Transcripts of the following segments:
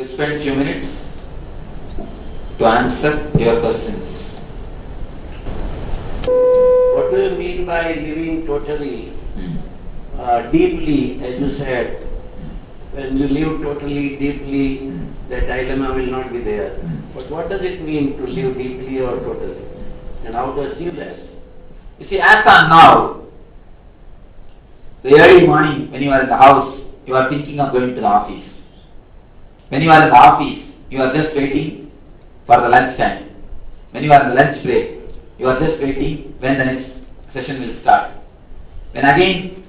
will spend few minutes to answer your questions. What do you mean by living totally, deeply, as you said? When you live totally, deeply, the dilemma will not be there. But what does it mean to live deeply or totally? And how to achieve that? You see, as on now, the early morning when you are in the house, you are thinking of going to the office. When you are in the office, you are just waiting for the lunch time. When you are in the lunch break, you are just waiting when the next session will start. When again,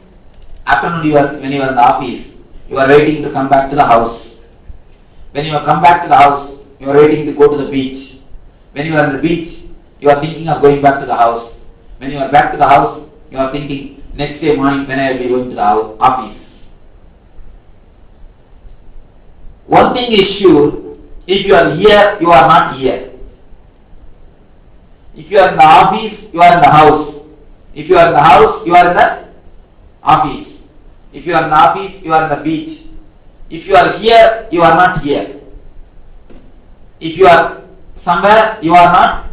afternoon when you are in the office, you are waiting to come back to the house. When you have come back to the house, you are waiting to go to the beach. When you are on the beach, you are thinking of going back to the house. When you are back to the house, you are thinking next day morning when I will be going to the office. One thing is sure, if you are here, you are not here. If you are in the office, you are in the house. If you are in the house, you are in the office. If you are in the office, you are in the beach. If you are here, you are not here. If you are somewhere, you are not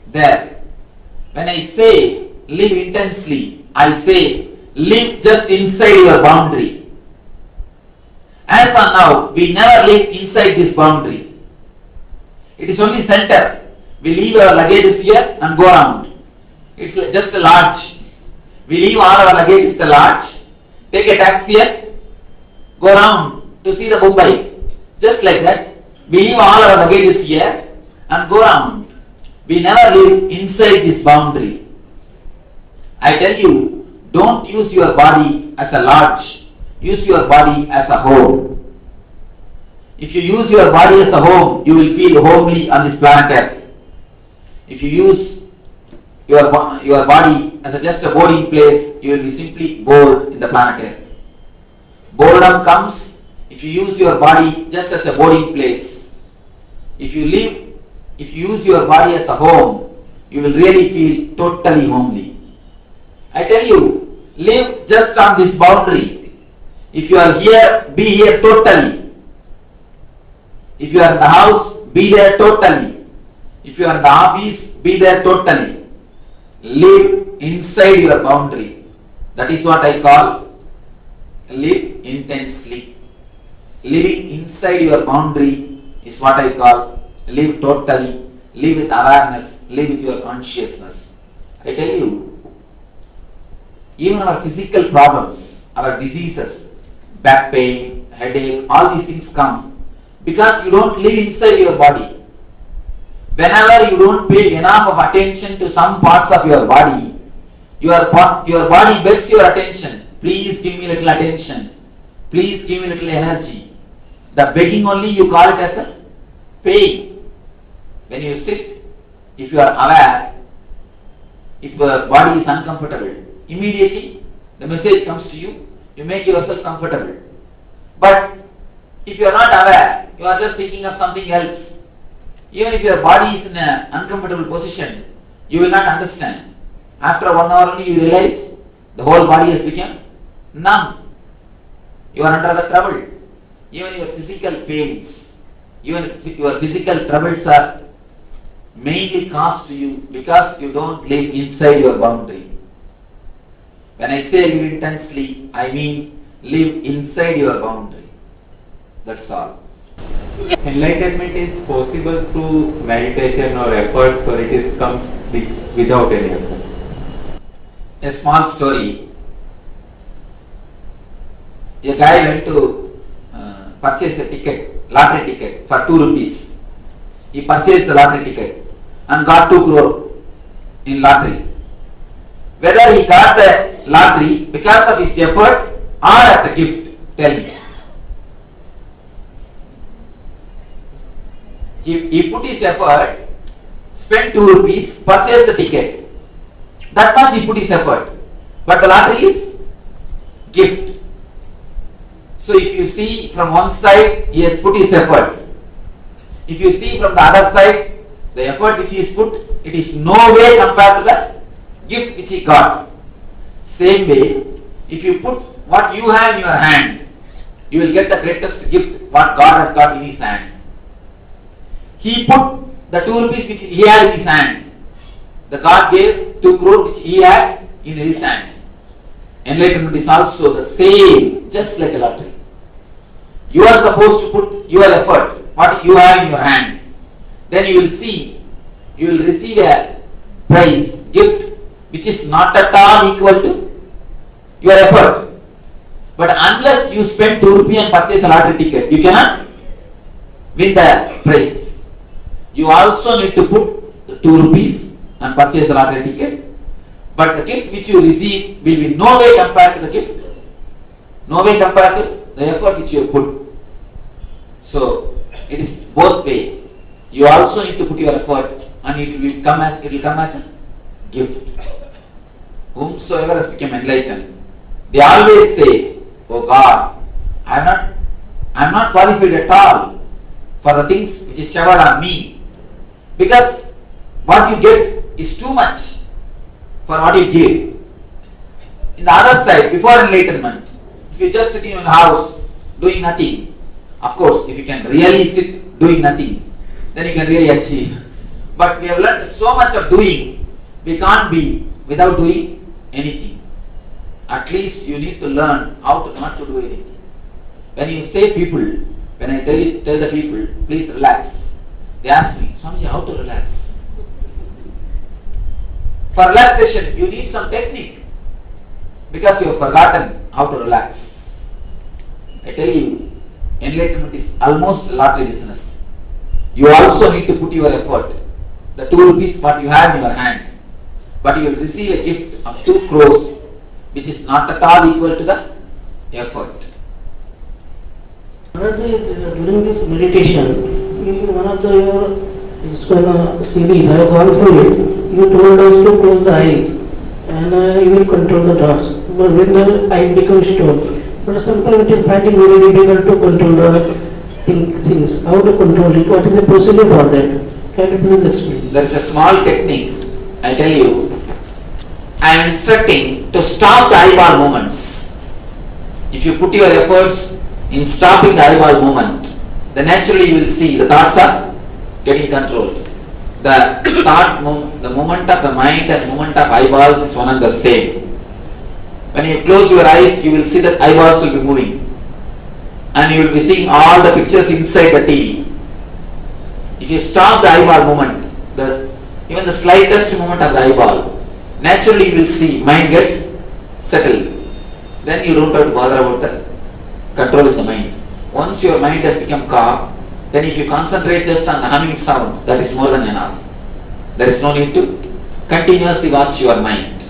there. When I say live intensely, I say live just inside your boundary. As of now, we never live inside this boundary. It is only center. We leave our luggages here and go around. It's just a lodge. We leave all our luggage at the lodge, take a taxi here, go around to see the Mumbai. Just like that, we leave all our luggages here and go around. We never live inside this boundary. I tell you, don't use your body as a lodge. Use your body as a home. If you use your body as a home, you will feel homely on this planet Earth. If you use your body as just a boarding place, you will be simply bored in the planet Earth. Boredom comes if you use your body just as a boarding place. If you use your body as a home, you will really feel totally homely. I tell you, live just on this boundary. If you are here, be here totally. If you are in the house, be there totally. If you are in the office, be there totally. Live inside your boundary. That is what I call live intensely. Living inside your boundary is what I call live totally. Live with awareness. Live with your consciousness. I tell you, even our physical problems, our diseases, back pain, headache, all these things come because you don't live inside your body. Whenever you don't pay enough of attention to some parts of your body, your body begs your attention. Please give me little attention. Please give me little energy. The begging only you call it as a pain. When you sit, if you are aware, if your body is uncomfortable, immediately the message comes to you, you make yourself comfortable. But if you are not aware, you are just thinking of something else. Even if your body is in an uncomfortable position, you will not understand. After 1 hour only you realize the whole body has become numb. You are under the trouble. Even your physical pains, even your physical troubles are mainly caused to you because you don't live inside your boundary. When I say live intensely, I mean live inside your boundary. That's all. Enlightenment is possible through meditation or efforts, or it comes without any efforts? A small story. A guy went to purchase a ticket, lottery ticket for 2 rupees. He purchased the lottery ticket and got 2 crore in lottery. Whether he got the lottery because of his effort or as a gift, tell me. He put his effort, spent 2 rupees, purchased the ticket. That much he put his effort. But the lottery is gift. So if you see from one side, he has put his effort. If you see from the other side, the effort which he has put, it is no way compared to the gift which he got. Same way, if you put what you have in your hand you will get the greatest gift what God has got in his hand. He put the 2 rupees which he had in his hand. The God gave 2 crore which he had in his hand. Enlightenment is also the same, just like a lottery. You are supposed to put your effort, what you have in your hand. Then you will see, you will receive a prize, gift, which is not at all equal to your effort. But unless you spend 2 rupees and purchase a lottery ticket, you cannot win the prize. You also need to put the 2 rupees and purchase the lottery ticket. But the gift which you receive will be no way compared to the gift. No way compared to the effort which you have put. So it is both way. You also need to put your effort, and it will come as a gift. Whomsoever has become enlightened, they always say, "Oh God, I am not qualified at all for the things which is showered on me, because what you get is too much for what you give." In the other side, before enlightenment, if you just sit in your house doing nothing, of course, if you can really sit doing nothing, then you can really achieve. But we have learned so much of doing, we can't be without doing anything. At least you need to learn how to not to do anything. When you say people, when I tell the people, please relax, they ask me, Swamiji, how to relax? For relaxation, you need some technique, because you have forgotten how to relax. I tell you, enlightenment is almost a lottery business. You also need to put your effort. The 2 rupees what you have in your hand, but you will receive a gift of 2 crores, which is not at all equal to the effort. During this meditation, in one of your CDs, I have gone through it. You told us to close the eyes and you will control the thoughts. But when the eyes become stopped, but sometimes it is finding very difficult to control the things. How to control it? What is the procedure for that? Can you please explain? There is a small technique. I tell you, I am instructing to stop the eyeball movements. If you put your efforts in stopping the eyeball movement, then naturally you will see the thoughts are getting controlled. The the movement of the mind and movement of eyeballs is one and the same. When you close your eyes, you will see that eyeballs will be moving, and you will be seeing all the pictures inside the TV. If you stop the eyeball movement, even the slightest movement of the eyeball, naturally you will see mind gets settled. Then you don't have to bother about the controlling the mind. Once your mind has become calm, then if you concentrate just on the humming sound, that is more than enough. There is no need to continuously watch your mind.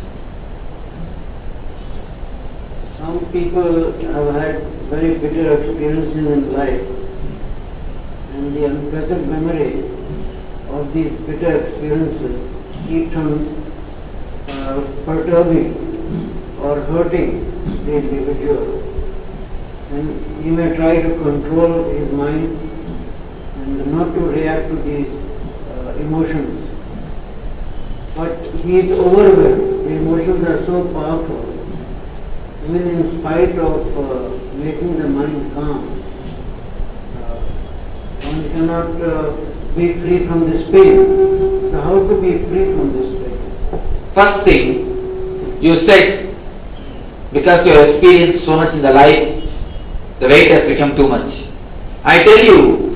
Some people have had very bitter experiences in life, and the unpleasant memory of these bitter experiences keeps on perturbing or hurting the individual. And he may try to control his mind and not to react to these emotions. But he is overwhelmed. The emotions are so powerful. Even in spite of making the mind calm, one cannot be free from this pain. So how to be free from this pain? First thing, you said, because you have experienced so much in the life, the weight has become too much. I tell you,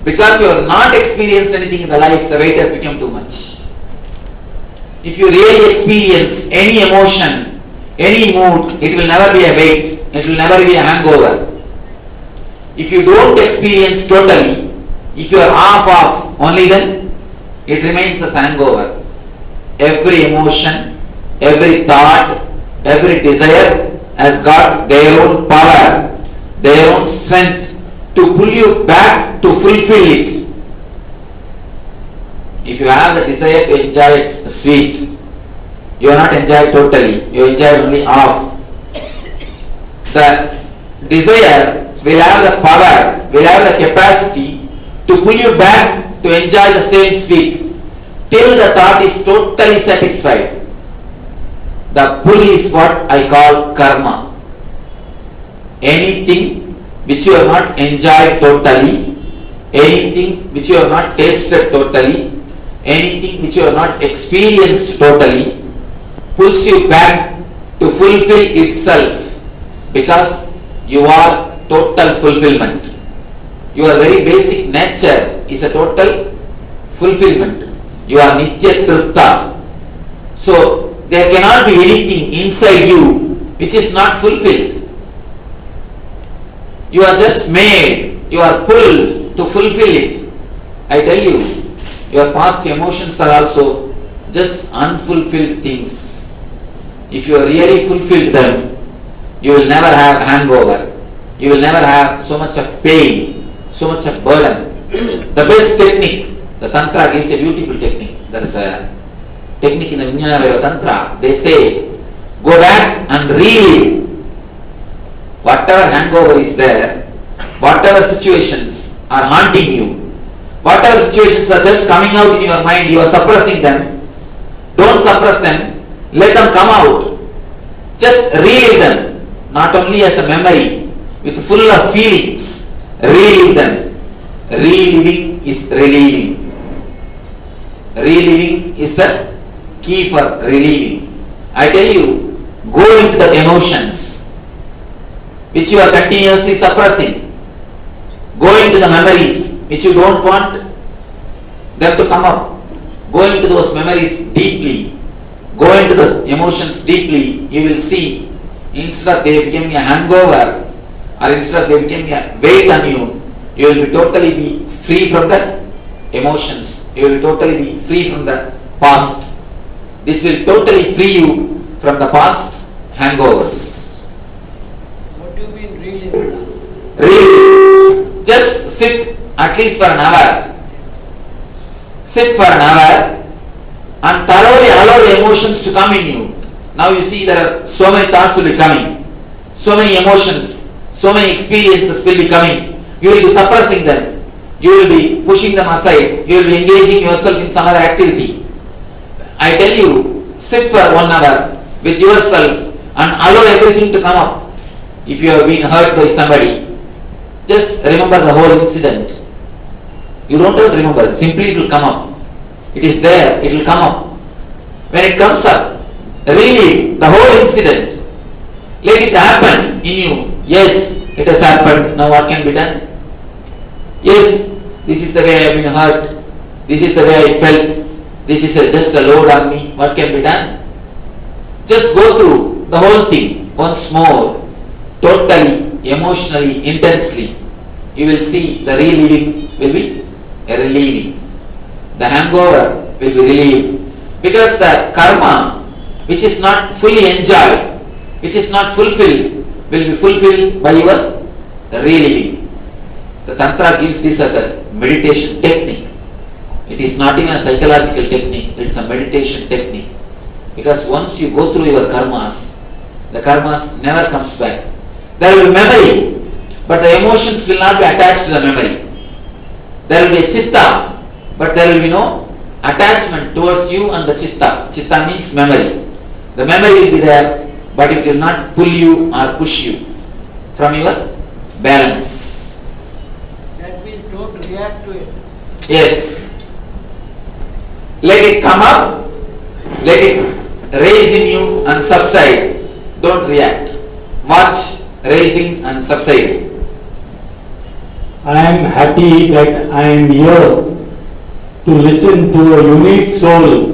because you have not experienced anything in the life, the weight has become too much. If you really experience any emotion, any mood, it will never be a weight, it will never be a hangover. If you don't experience totally, if you are half, only then it remains as hangover. Every emotion, every thought, every desire has got their own power, their own strength to pull you back to fulfill it. If you have the desire to enjoy it sweet, you are not enjoying totally, you enjoy only half. The desire will have the power, will have the capacity to pull you back to enjoy the same sweet till the thought is totally satisfied. The pull is what I call karma. Anything which you have not enjoyed totally, anything which you have not tasted totally, anything which you have not experienced totally, pulls you back to fulfill itself, because you are total fulfillment. Your very basic nature is a total fulfillment. You are Nitya Tripta. So there cannot be anything inside you which is not fulfilled. You are just made, you are pulled to fulfill it. I tell you, your past emotions are also just unfulfilled things. If you really fulfilled them, you will never have hangover. You will never have so much of pain, so much of burden. The best technique, the Tantra gives a beautiful technique. There is a technique in the Vijnana Tantra. They say, go back and relive whatever hangover is there, whatever situations are haunting you, whatever situations are just coming out in your mind, you are suppressing them. Don't suppress them, let them come out. Just relive them, not only as a memory, with full of feelings. Relive them. Reliving is relieving. Reliving is the key for relieving. I tell you, go into the emotions which you are continuously suppressing. Go into the memories which you don't want them to come up. Go into those memories deeply. Go into the emotions deeply. You will see, instead of they becoming a hangover, or instead of they becoming a weight on you, you will be totally be free from the emotions. You will totally be free from the past. This will totally free you from the past hangovers. What do you mean really? Really, just sit at least for an hour. Sit for an hour and thoroughly allow the emotions to come in you. Now you see there are so many thoughts will be coming, so many emotions, so many experiences will be coming. You will be suppressing them. You will be pushing them aside. You will be engaging yourself in some other activity. I tell you, sit for 1 hour with yourself and allow everything to come up. If you have been hurt by somebody, just remember the whole incident. You don't have to remember, simply it will come up. It is there, it will come up. When it comes up, relive the whole incident. Let it happen in you. Yes, it has happened. Now what can be done? Yes, this is the way I have been hurt. This is the way I felt. This is just a load on me. What can be done? Just go through the whole thing once more, totally, emotionally, intensely. You will see the reliving will be a relieving. The hangover will be relieved. Because the karma, which is not fully enjoyed, which is not fulfilled, will be fulfilled by your reliving. The Tantra gives this as a meditation technique. It is not even a psychological technique, it's a meditation technique. Because once you go through your karmas, the karmas never comes back. There will be memory, but the emotions will not be attached to the memory. There will be a chitta, but there will be no attachment towards you and the chitta. Chitta means memory. The memory will be there, but it will not pull you or push you from your balance. That means don't react to it. Yes. Let it come up, let it raise in you and subside. Don't react. Watch raising and subsiding. I am happy that I am here to listen to a unique soul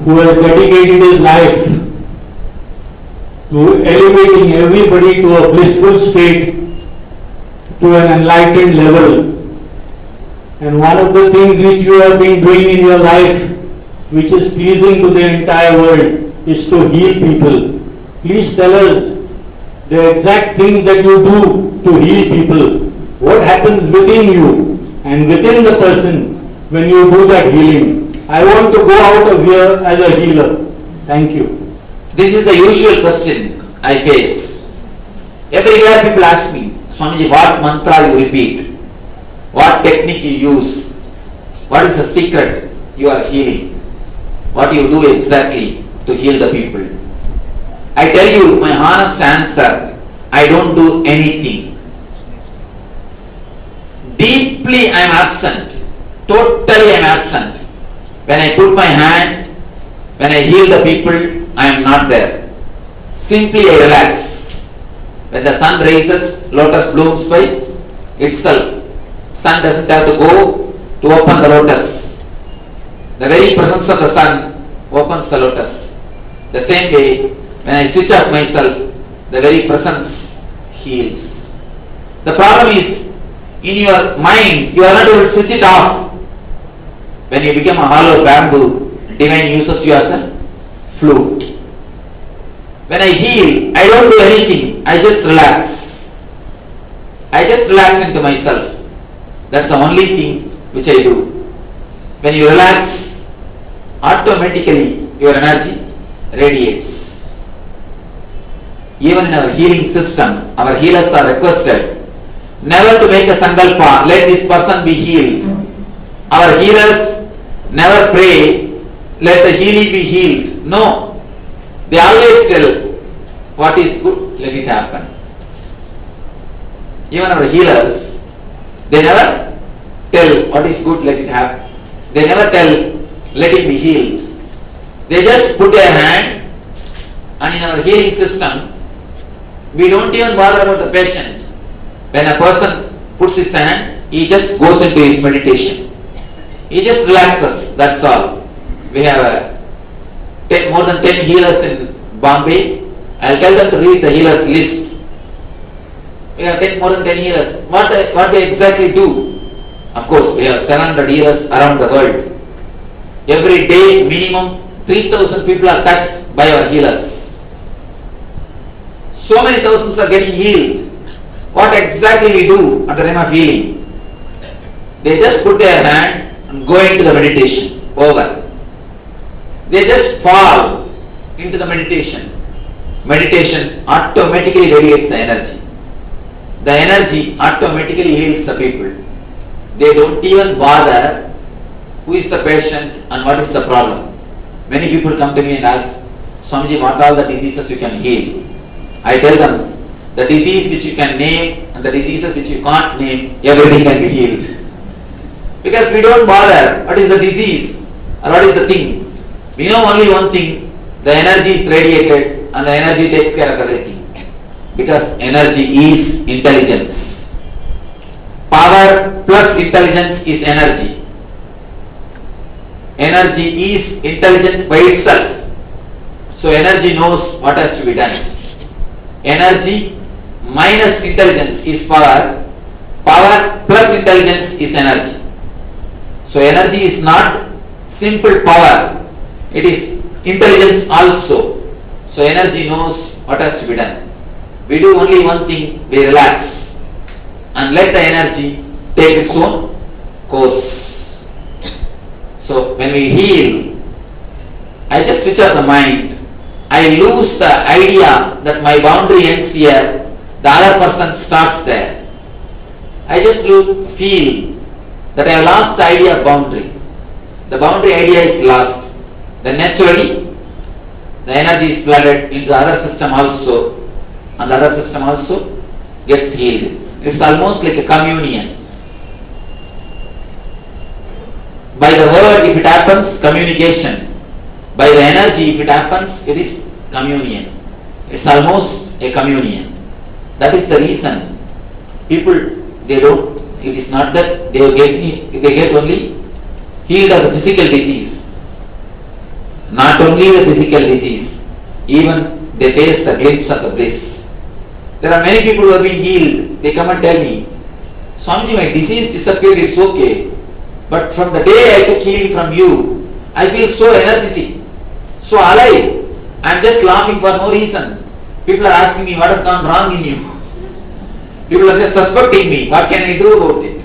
who has dedicated his life to elevating everybody to a blissful state, to an enlightened level. And one of the things which you have been doing in your life, which is pleasing to the entire world, is to heal people. Please tell us the exact things that you do to heal people. What happens within you and within the person when you do that healing? I want to go out of here as a healer. Thank you. This is the usual question I face. Everywhere people ask me, Swamiji, what mantra you repeat? What technique you use? What is the secret you are healing? What you do exactly to heal the people? I tell you my honest answer, I don't do anything. Deeply I am absent. Totally I am absent. When I put my hand, when I heal the people, I am not there. Simply I relax. When the sun rises, lotus blooms by itself. Sun doesn't have to go to open the lotus. The very presence of the sun opens the lotus. The same way, when I switch off myself, the very presence heals. The problem is, in your mind, you are not able to switch it off. When you become a hollow bamboo, divine uses you as a flute. When I heal, I don't do anything, I just relax. I just relax into myself. That's the only thing which I do. When you relax, automatically your energy radiates. Even in our healing system, our healers are requested never to make a sankalpa, let this person be healed. Our healers never pray, let the healing be healed. No. They always tell, what is good, let it happen. Even our healers, they never tell what is good, let it happen. They never tell, let it be healed. They just put their hand, and in our healing system, we don't even bother about the patient. When a person puts his hand, he just goes into his meditation. He just relaxes, that's all. We have more than 10 healers in Bombay. I'll tell them to read the healers list. We have more than 10 healers. What they exactly do? Of course, we have 700 healers around the world. Every day, minimum 3,000 people are touched by our healers. So many thousands are getting healed. What exactly we do at the time of healing? They just put their hand and go into the meditation. Over. They just fall into the meditation. Meditation automatically radiates the energy. The energy automatically heals the people. They don't even bother who is the patient and what is the problem. Many people come to me and ask, Swamiji, what are the diseases you can heal? I tell them, the disease which you can name and the diseases which you can't name, everything can be healed. Because we don't bother what is the disease or what is the thing. We know only one thing, the energy is radiated and the energy takes care of everything. Because energy is intelligence. Power plus intelligence is energy. Energy is intelligent by itself. So energy knows what has to be done. Energy minus intelligence is power. Power plus intelligence is energy. So energy is not simple power. It is intelligence also. So energy knows what has to be done. We do only one thing, we relax and let the energy take its own course. So when we heal, I just switch off the mind. I lose the idea that my boundary ends here, the other person starts there. I just feel that I have lost the idea of boundary. The boundary idea is lost. Then naturally, the energy is flooded into the other system also, and the other system also gets healed. It's almost like a communion. By the word, if it happens, communication. By the energy, if it happens, it is communion. It's almost a communion. That is the reason people, they don't, it is not that they get only healed of the physical disease. Not only the physical disease, even they taste the glimpse of the bliss. There are many people who have been healed. They come and tell me, Swamiji, my disease disappeared, it's okay. But from the day I took healing from you, I feel so energetic, so alive. I am just laughing for no reason. People are asking me, what has gone wrong in you? People are just suspecting me. What can I do about it?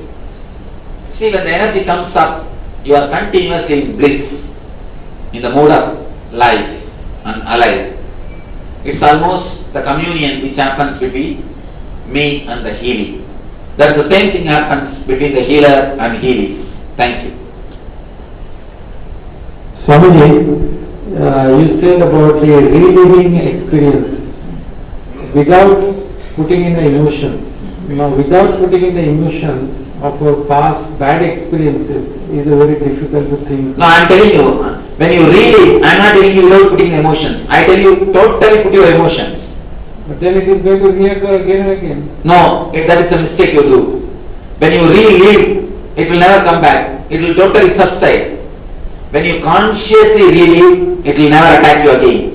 See, when the energy comes up, you are continuously in bliss, in the mood of life and alive. It's almost the communion which happens between me and the healing. That's the same thing happens between the healer and healers. Thank you. Swamiji, you said about the reliving experience. Without putting in the emotions. Now, without putting in the emotions of our past bad experiences is a very difficult thing. No, I am telling you, when you read it, I am not telling you without putting the emotions. I tell you, totally put your emotions. But then it is going to reoccur again and again. No, that is a mistake you do. When you relive, it will never come back. It will totally subside. When you consciously relive, it will never attack you again.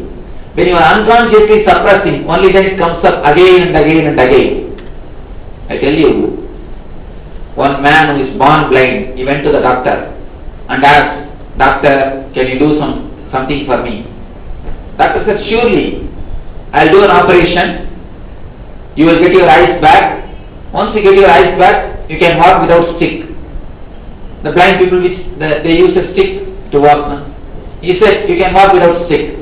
When you are unconsciously suppressing, only then it comes up again and again and again. I tell you, one man who is born blind, he went to the doctor and asked, "Doctor, can you do something for me?" Doctor said, "Surely, I'll do an operation. You will get your eyes back. Once you get your eyes back, you can walk without stick." The blind people, they use a stick to walk. No? He said, "You can walk without stick."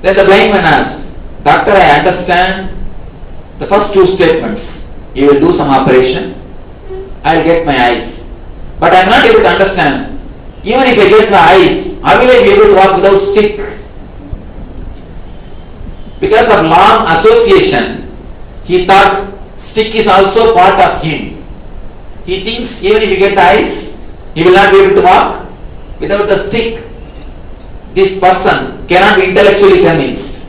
Then the blind man asked, "Doctor, I understand the first two statements. You will do some operation. I'll get my eyes. But I am not able to understand. Even if I get my eyes, how will I be able to walk without stick?" Because of long association, he thought stick is also part of him. He thinks even if he get the eyes, he will not be able to walk without the stick. This person cannot be intellectually convinced.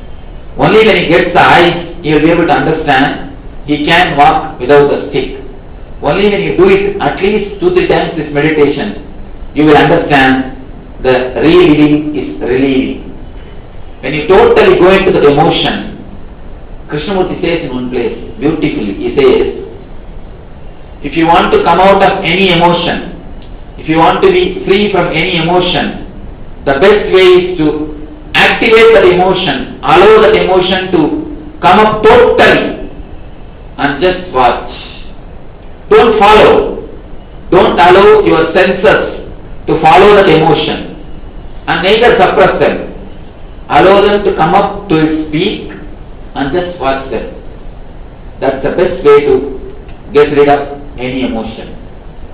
Only when he gets the eyes, he will be able to understand he can walk without the stick. Only when you do it at least 2-3 times this meditation, you will understand the reliving is relieving. When you totally go into the emotion, Krishnamurti says in one place, beautifully, he says, if you want to come out of any emotion, if you want to be free from any emotion, the best way is to activate that emotion, allow that emotion to come up totally and just watch. Don't follow. Don't allow your senses to follow that emotion and neither suppress them. Allow them to come up to its peak and just watch them. That's the best way to get rid of any emotion.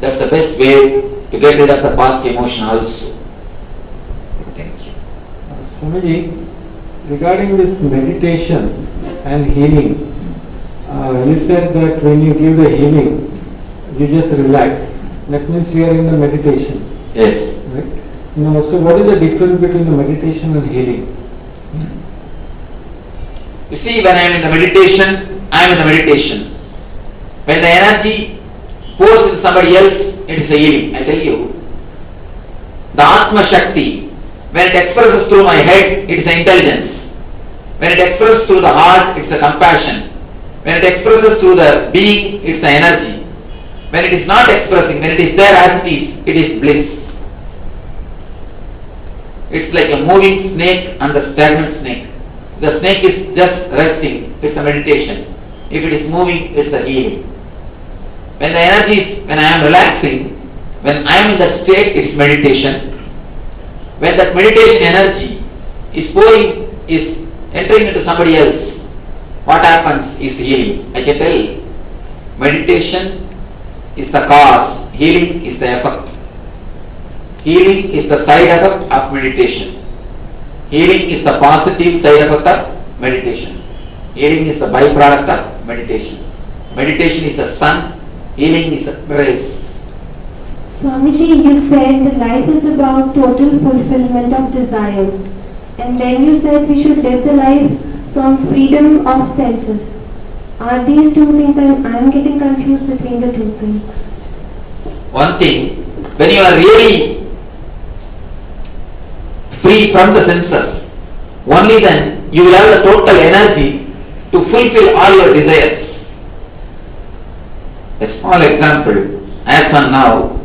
That's the best way to get rid of the past emotion also. Thank you. Swamiji, regarding this meditation and healing, you said that when you give the healing, you just relax. That means you are in the meditation. Yes. Right? Now, so what is the difference between the meditation and healing? You see, when I am in the meditation, I am in the meditation. When the energy pours in somebody else, it is a healing. I tell you, the Atma Shakti, when it expresses through my head, it is an intelligence. When it expresses through the heart, it's a compassion. When it expresses through the being, it's an energy. When it is not expressing, when it is there as it is bliss. It's like a moving snake and the stagnant snake. The snake is just resting, it's a meditation. If it is moving, it's a healing. When the energy is, when I am relaxing, when I am in that state, it's meditation. When that meditation energy is pouring, is entering into somebody else, what happens is healing. I can tell, meditation is the cause, healing is the effect. Healing is the side effect of meditation. Healing is the positive side effect of meditation. Healing is the byproduct of meditation. Meditation is a sun, healing is a grace. Swamiji, you said the life is about total fulfillment of desires. And then you said we should live the life from freedom of senses. Are these two things, I'm getting confused between the two things. One thing, when you are really free from the senses, only then you will have the total energy to fulfill all your desires. A small example, as on now,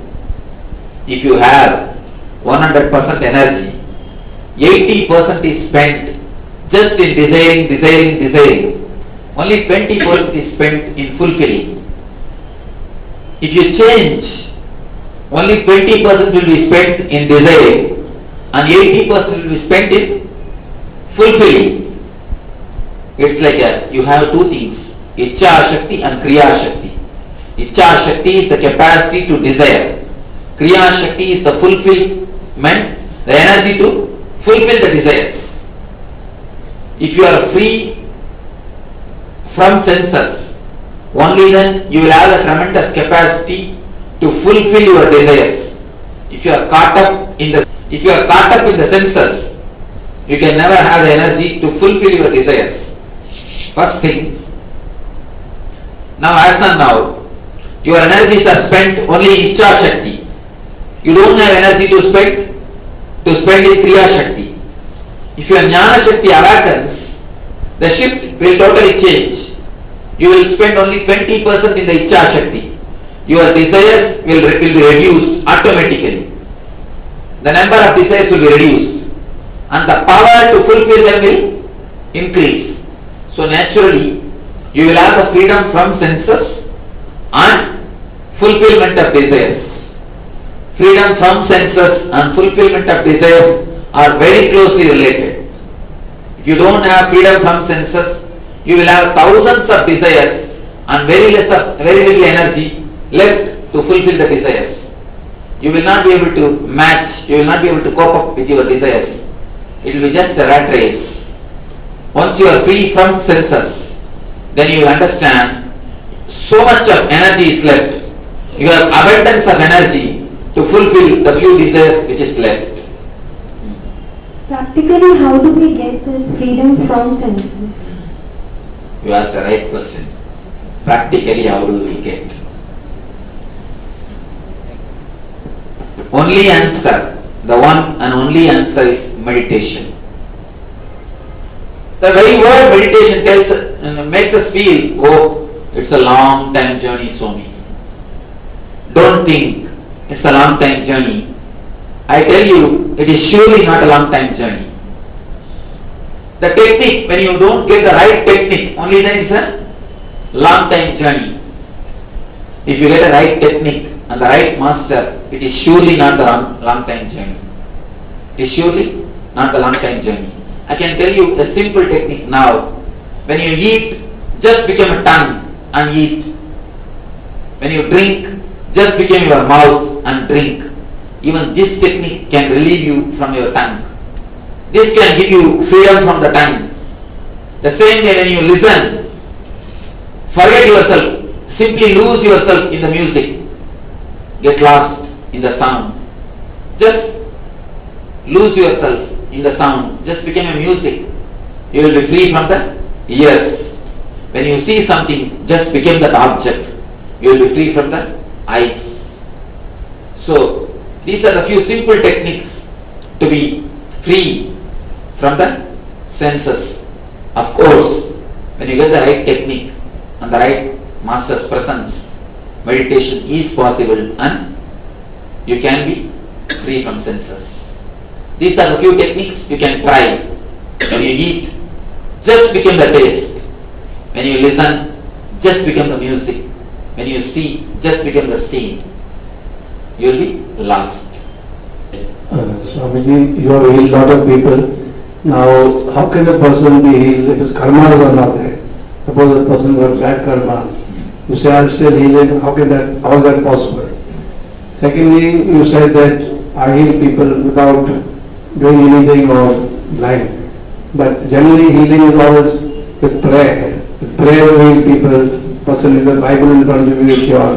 if you have 100% energy, 80% is spent just in desiring. Only 20% is spent in fulfilling. If you change, only 20% will be spent in desiring and 80% will be spent in fulfilling. It's like you have two things, Ichcha Shakti and Kriya Shakti. Ichcha Shakti is the capacity to desire. Kriya Shakti is the fulfillment, the energy to fulfill the desires. If you are free from senses, only then you will have the tremendous capacity to fulfill your desires. If you are caught up in the senses, you can never have the energy to fulfill your desires. First thing, now as and now, your energies are spent only in Ichcha Shakti. You don't have energy to spend in Kriya Shakti. If your Jnana Shakti awakens, the shift will totally change. You will spend only 20% in the Ichcha Shakti. Your desires will be reduced automatically. The number of desires will be reduced and the power to fulfill them will increase. So naturally, you will have the freedom from senses and fulfillment of desires. Freedom from senses and fulfillment of desires are very closely related. If you don't have freedom from senses, you will have thousands of desires and very little energy left to fulfill the desires. You will not be able to match, you will not be able to cope up with your desires. It will be just a rat race. Once you are free from senses, then you will understand so much of energy is left. You have abundance of energy to fulfill the few desires which is left. Practically, how do we get this freedom from senses? You asked the right question. Practically, how do we get? Only answer, the one and only answer is meditation. The very word meditation makes us feel, oh, it's a long time journey, Swami. Don't think it's a long time journey. I tell you, it is surely not a long time journey. The technique, when you don't get the right technique, only then it's a long time journey. If you get a right technique and the right master, it is surely not the long time journey. It is surely not the long time journey. I can tell you a simple technique now. When you eat, just become a tongue and eat. When you drink, just become your mouth and drink. Even this technique can relieve you from your tongue. This can give you freedom from the tongue. The same way when you listen, forget yourself, simply lose yourself in the music. Get lost in the sound. Just lose yourself in the sound. Just become a music. You will be free from the ears. When you see something, just become that object. You will be free from the eyes. So, these are the few simple techniques to be free from the senses. Of course, when you get the right technique and the right master's presence, meditation is possible and you can be free from senses. These are the few techniques you can try. When you eat, just become the taste. When you listen, just become the music. When you see, just become the scene. You will be lost. Swamiji, you have healed a lot of people. Now, how can a person be healed if his karmas are not there? Suppose a person got bad karmas. You say, I'm still healing. How is that possible? Secondly, you said that I heal people without doing anything or blind. But generally healing is always with prayer. With prayer you heal people. Person is a Bible in front of you, you cure.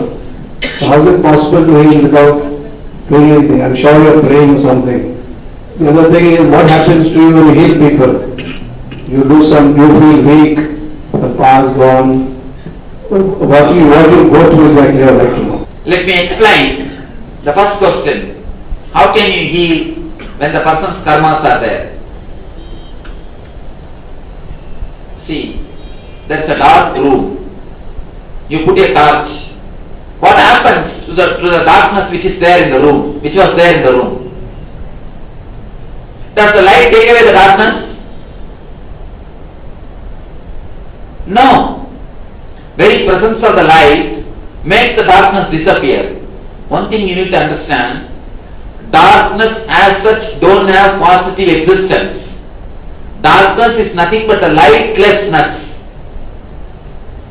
So how is it possible to heal without doing anything? I'm sure you're praying or something. The other thing is, what happens to you when you heal people? You feel weak, some powers gone. What you go through exactly, I would like to know. Let me explain the first question. How can you heal when the person's karmas are there? See, there's a dark room. You put a torch. What happens to the darkness which is there in the room, which was there in the room? Does the light take away the darkness? No. Very presence of the light makes the darkness disappear. One thing you need to understand, darkness as such don't have positive existence. Darkness is nothing but the lightlessness.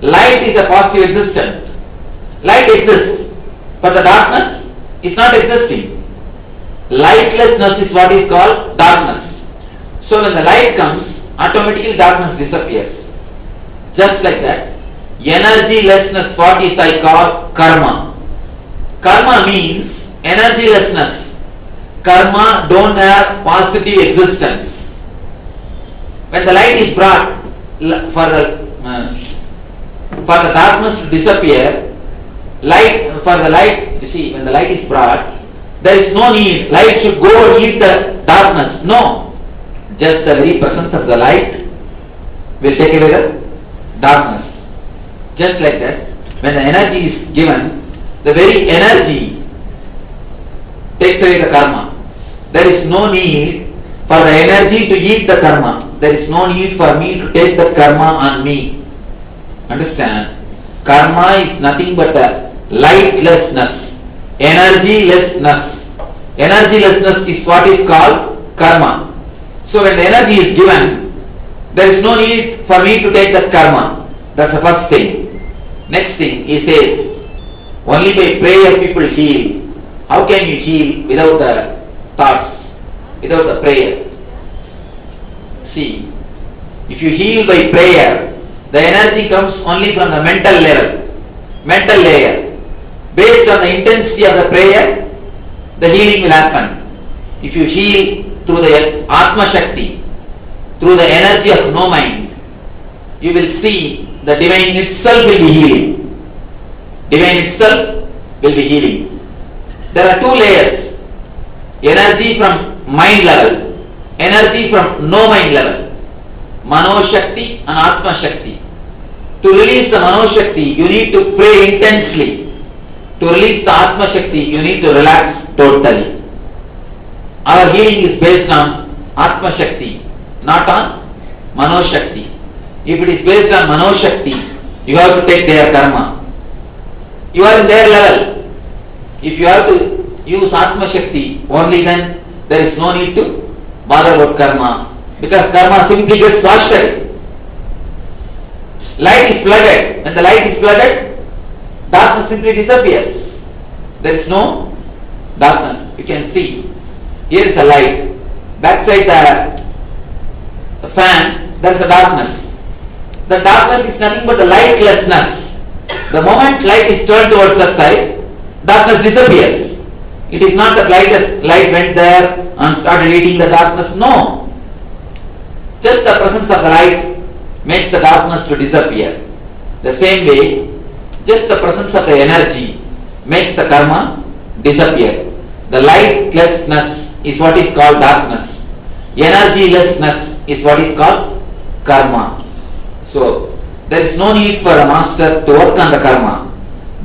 Light is a positive existent. Light exists, but the darkness is not existing. Lightlessness is what is called darkness. So when the light comes, automatically darkness disappears. Just like that. Energylessness, what is I call karma. Karma means energylessness. Karma don't have positive existence. When the light is brought for the darkness to disappear, when the light is brought, there is no need, light should go and eat the darkness. No. Just the very presence of the light will take away the darkness. Just like that, when the energy is given, the very energy takes away the karma. There is no need for the energy to eat the karma. There is no need for me to take the karma on me. Understand? Karma is nothing but a lightlessness, energylessness. Energylessness is what is called karma. So when the energy is given, there is no need for me to take that karma. That's the first thing. Next thing, he says, only by prayer people heal. How can you heal without the thoughts, without the prayer? See, if you heal by prayer, the energy comes only from the mental level, mental layer. Based on the intensity of the prayer, the healing will happen. If you heal through the Atma Shakti, through the energy of no mind, you will see the divine itself will be healing. Divine itself will be healing. There are two layers. Energy from mind level, energy from no mind level. Mano Shakti and Atma Shakti. To release the Mano Shakti, you need to pray intensely. To release the Atma Shakti, you need to relax totally. Our healing is based on Atma Shakti, not on Mano Shakti. If it is based on Mano Shakti, you have to take their karma. You are in their level. If you have to use Atma Shakti, only then there is no need to bother about karma, because karma simply gets washed away. Light is flooded. When the light is flooded, darkness simply disappears. There is no darkness. You can see. Here is a light. Backside the fan, there is a darkness. The darkness is nothing but the lightlessness. The moment light is turned towards that side, darkness disappears. It is not that light went there and started eating the darkness. No. Just the presence of the light makes the darkness to disappear. The same way, just the presence of the energy makes the karma disappear. The lightlessness is what is called darkness. Energylessness is what is called karma. So, there is no need for a master to work on the karma.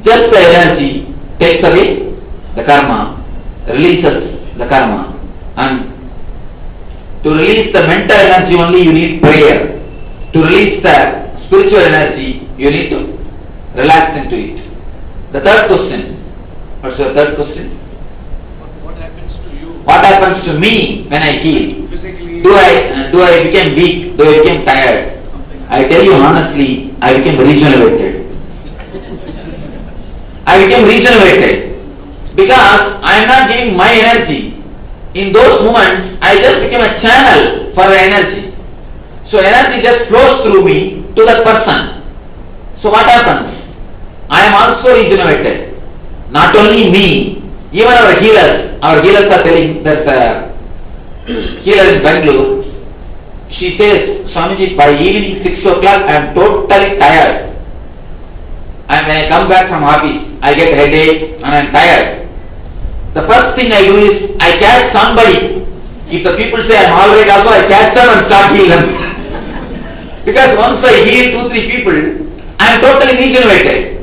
Just the energy takes away the karma, releases the karma. And to release the mental energy only you need prayer. To release the spiritual energy, you need to relax into it. The third question. What's your third question? What happens to you? What happens to me when I heal? Physically? Do I become weak? Do I become tired? I tell you honestly, I became regenerated. I became regenerated because I am not giving my energy. In those moments, I just became a channel for the energy. So energy just flows through me to that person. So what happens? I am also regenerated. Not only me, even our healers are telling, there's a healer in Bangalore. She says, Swamiji, by evening 6 o'clock, I am totally tired. And when I come back from office, I get headache and I am tired. The first thing I do is, I catch somebody. If the people say I am alright also, I catch them and start healing them. Because once I heal 2-3 people, I am totally regenerated.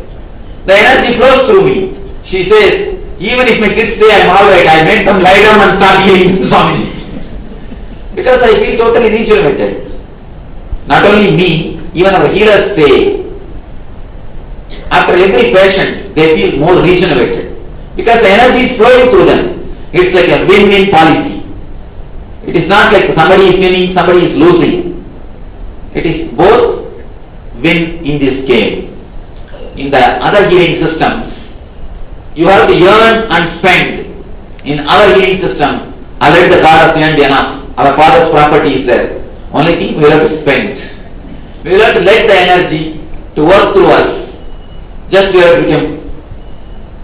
The energy flows through me. She says, even if my kids say I am alright, I make them lie down and start healing them, Swamiji. Because I feel totally regenerated. Not only me, even our healers say, after every patient, they feel more regenerated. Because the energy is flowing through them. It's like a win-win policy. It is not like somebody is winning, somebody is losing. It is both win in this game. In the other healing systems, you have to earn and spend. In our healing system, already the God has earned enough. Our father's property is there. Only thing we have to spend. We will have to let the energy to work through us. Just we have to become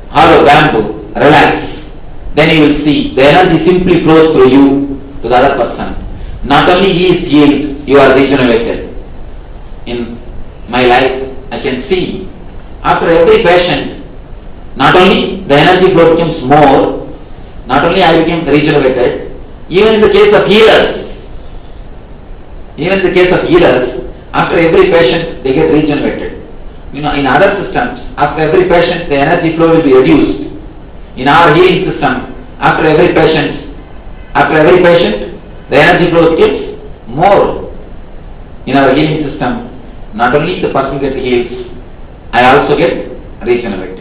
hollow bamboo, relax. Then you will see the energy simply flows through you to the other person. Not only he is healed, you are regenerated. In my life, I can see after every patient, not only the energy flow becomes more, not only I became regenerated, even in the case of healers, after every patient they get regenerated. In other systems, after every patient the energy flow will be reduced. In our healing system, after every patient the energy flow becomes more. In our healing system, not only the person gets heals, I also get regenerated.